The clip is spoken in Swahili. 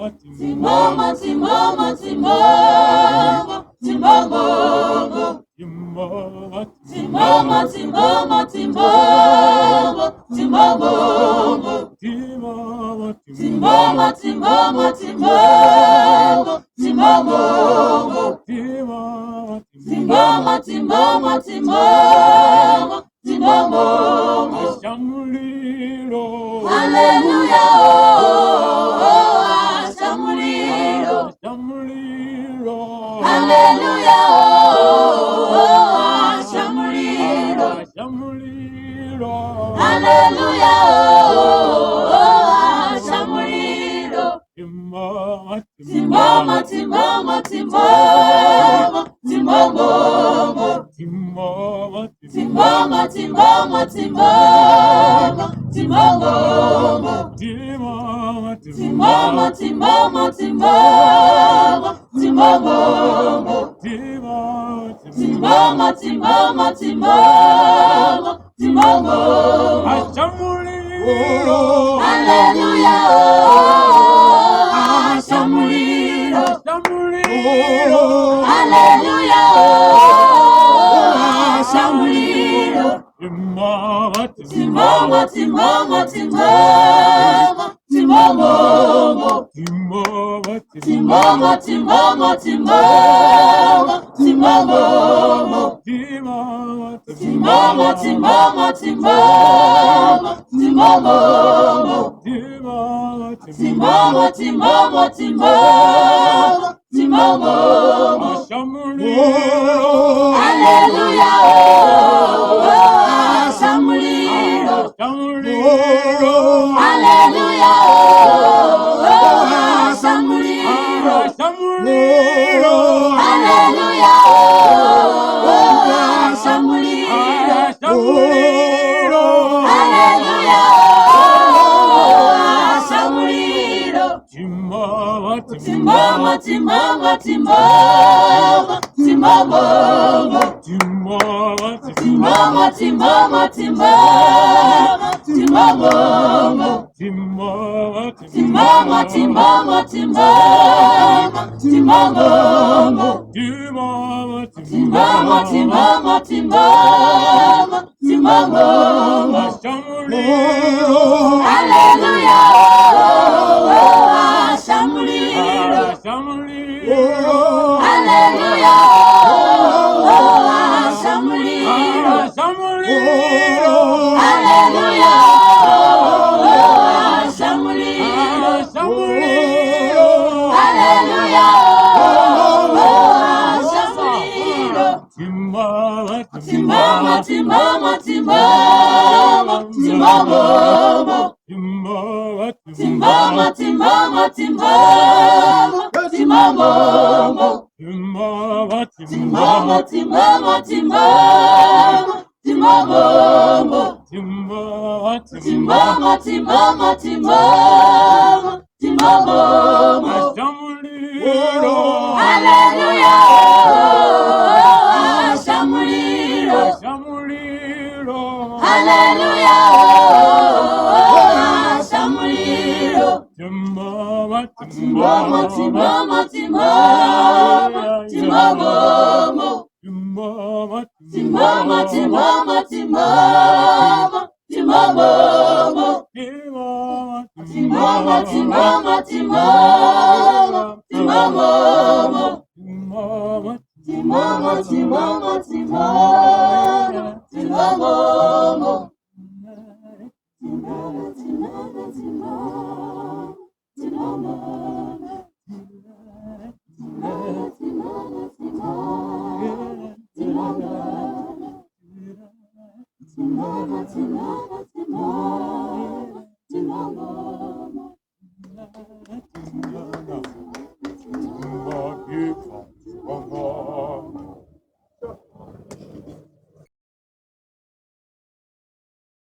Timama, timama, timama, timama, timama, timama, timama, timama, timama, timama, timama, timama, timama, timama, timama, timama, timama, Shamulilo, Hallelujah, Shamulilo, Shamulilo, Hallelujah, Shamulilo, Shamulilo, Hallelujah, Shamulilo, Timama, timama, timama, timama, timama, timama, timama, timama, timama, timama, timama, timama, timama, timama, timama, timama, timama, timama, Shamulilo, Hallelujah, Shamulilo, Shamulilo, Hallelujah, Shamulilo, Timama, timama, timama, timama, timama, timama, timama, timama, timama, timama, timama, timama, timama, timama, timama, timama, timama, timama, Shamulilo, Hallelujah, Shamulilo, Shamulilo, Hallelujah, Shamulilo, Shamulilo, Hallelujah, Shamulilo, Shamulilo, Hallelujah, Shamulilo, Timama, timama, timama, timama, timama, timama, timama, timama, timama, timama, timama, timama, timama, timama, timama, timama, timama, timama, Shamulilo, Hallelujah, Shamulilo, Shamulilo, Hallelujah, Shamulilo, Shamulilo, Hallelujah, Shamulilo, Shamulilo, Hallelujah, Shamulilo, Timama, timama, timama, timama, timama, timama, timama, timama, timama, timama, timama, timama, timama, timama, timama, timama, timama, timama, Shamulilo, Hallelujah, Shamulilo, Shamulilo, Hallelujah, Shamulilo, Timama, timama, timama, timama, timama, timama, timama, timama, timama, timama, timama, timama, timama, timama, timama, timama, timama, timama, timama,